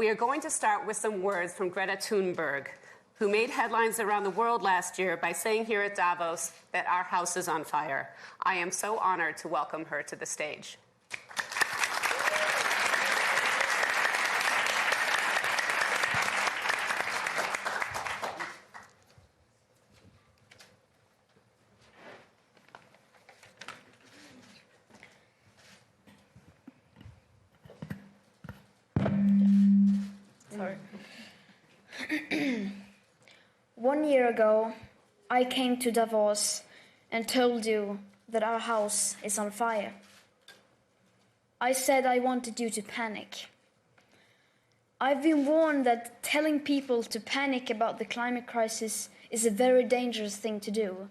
We are going to start with some words from Greta Thunberg, who made headlines around the world last year by saying here at Davos that our house is on fire. I am so honored to welcome her to the stage. Sorry. 1 year ago, I came to Davos and told you that our house is on fire. I said I wanted you to panic. I've been warned that telling people to panic about the climate crisis is a very dangerous thing to do.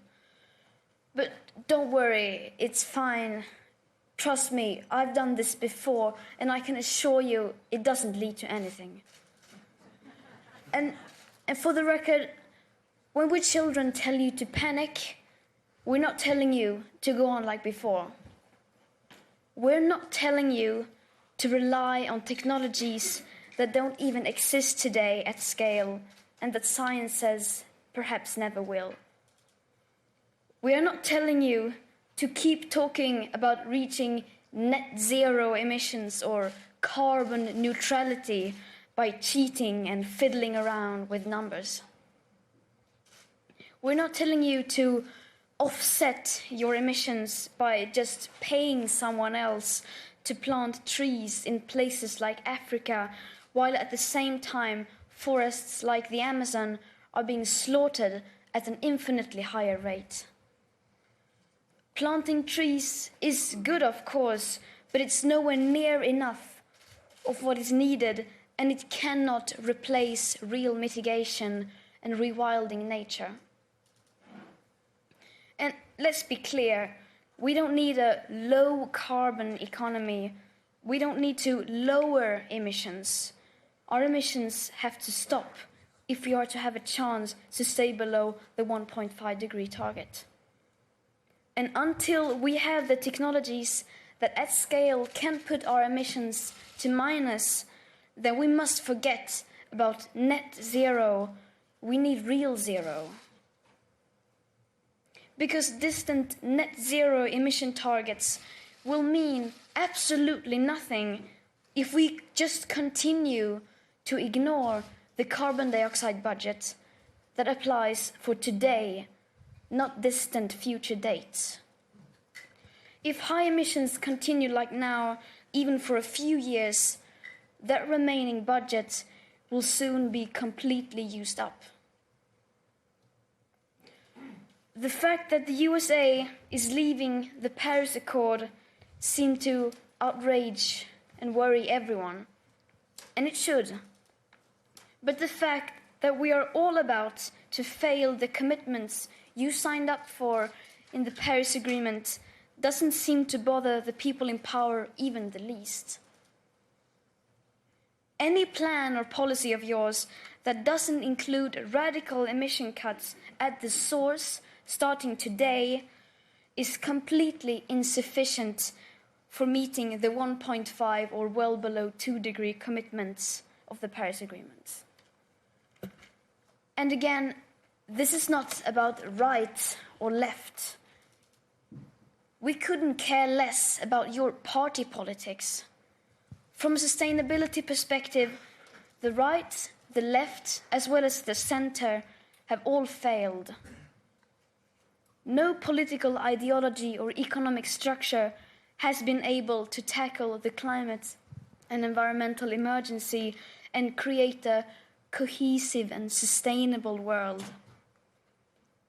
But don't worry, it's fine. Trust me, I've done this before, and I can assure you it doesn't lead to anything. And for the record, when we children tell you to panic, we're not telling you to go on like before. We're not telling you to rely on technologies that don't even exist today at scale and that science says perhaps never will. We are not telling you to keep talking about reaching net zero emissions or carbon neutrality by cheating and fiddling around with numbers. We're not telling you to offset your emissions by just paying someone else to plant trees in places like Africa, while at the same time forests like the Amazon are being slaughtered at an infinitely higher rate. Planting trees is good, of course, but it's nowhere near enough of what is needed, and it cannot replace real mitigation and rewilding nature. And let's be clear, we don't need a low-carbon economy. We don't need to lower emissions. Our emissions have to stop if we are to have a chance to stay below the 1.5-degree target. And until we have the technologies that at scale can put our emissions to minus, then we must forget about net zero. We need real zero. Because distant net zero emission targets will mean absolutely nothing if we just continue to ignore the carbon dioxide budget that applies for today, not distant future dates. If high emissions continue like now, even for a few years, that remaining budget will soon be completely used up. The fact that the USA is leaving the Paris Accord seems to outrage and worry everyone, and it should. But the fact that we are all about to fail the commitments you signed up for in the Paris Agreement doesn't seem to bother the people in power even the least. Any plan or policy of yours that doesn't include radical emission cuts at the source starting today is completely insufficient for meeting the 1.5 or well below 2-degree commitments of the Paris Agreement. And again, this is not about right or left. We couldn't care less about your party politics. From a sustainability perspective, the right, the left, as well as the center have all failed. No political ideology or economic structure has been able to tackle the climate and environmental emergency and create a cohesive and sustainable world.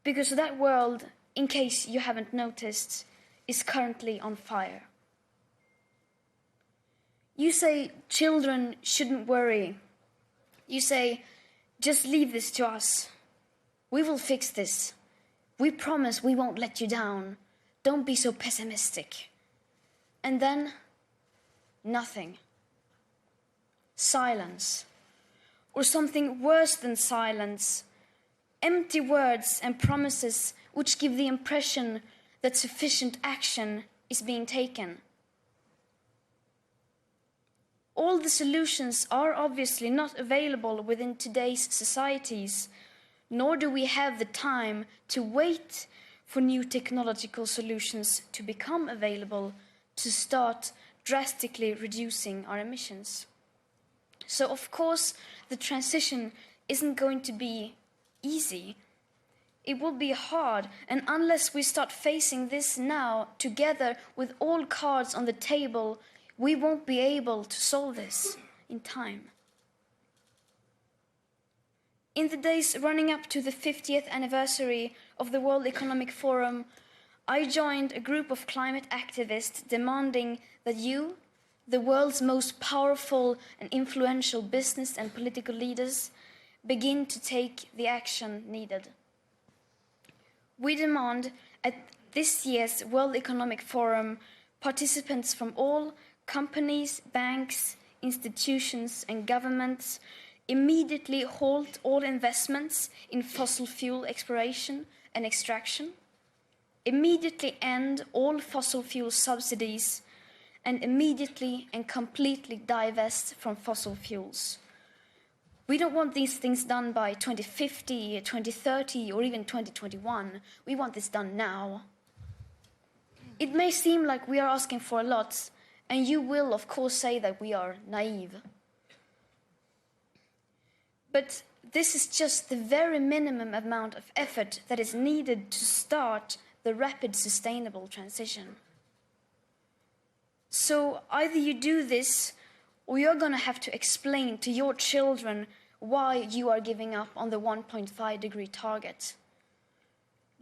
Because that world, in case you haven't noticed, is currently on fire. You say children shouldn't worry. You say, just leave this to us. We will fix this. We promise we won't let you down. Don't be so pessimistic. And then, nothing. Silence. Or something worse than silence. Empty words and promises which give the impression that sufficient action is being taken. all the solutions are obviously not available within today's societies, nor do we have the time to wait for new technological solutions to become available to start drastically reducing our emissions. So, of course, the transition isn't going to be easy. It will be hard, and unless we start facing this now, together with all cards on the table, we won't be able to solve this in time. In the days running up to the 50th anniversary of the World Economic Forum, I joined a group of climate activists demanding that you, the world's most powerful and influential business and political leaders, begin to take the action needed. We demand at this year's World Economic Forum participants from all companies, banks, institutions and governments immediately halt all investments in fossil fuel exploration and extraction, immediately end all fossil fuel subsidies, and immediately and completely divest from fossil fuels. We don't want these things done by 2050, 2030, or even 2021. We want this done now. It may seem like we are asking for a lot, and you will, of course, say that we are naive. But this is just the very minimum amount of effort that is needed to start the rapid sustainable transition. So either you do this, or you're going to have to explain to your children why you are giving up on the 1.5 degree target.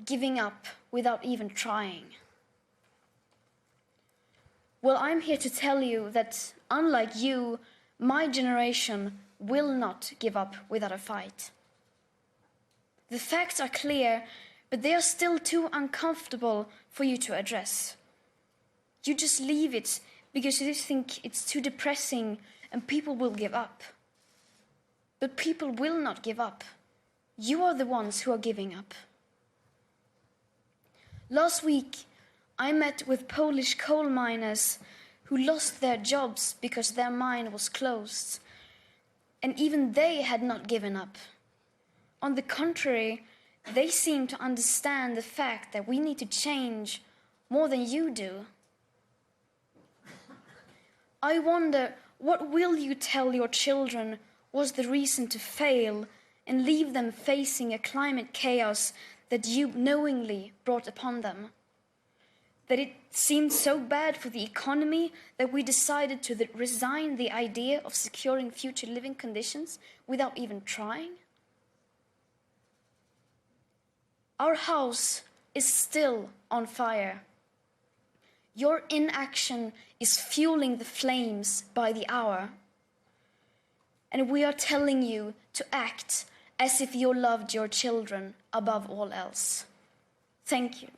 Giving up without even trying. Well, I'm here to tell you that, unlike you, my generation will not give up without a fight. The facts are clear, but they are still too uncomfortable for you to address. You just leave it because you think it's too depressing and people will give up. But people will not give up. You are the ones who are giving up. Last week, I met with Polish coal miners who lost their jobs because their mine was closed. And even they had not given up. On the contrary, they seem to understand the fact that we need to change more than you do. I wonder, what will you tell your children was the reason to fail and leave them facing a climate chaos that you knowingly brought upon them? That it seemed so bad for the economy that we decided to resign the idea of securing future living conditions without even trying? Our house is still on fire. Your inaction is fueling the flames by the hour. And we are telling you to act as if you loved your children above all else. Thank you.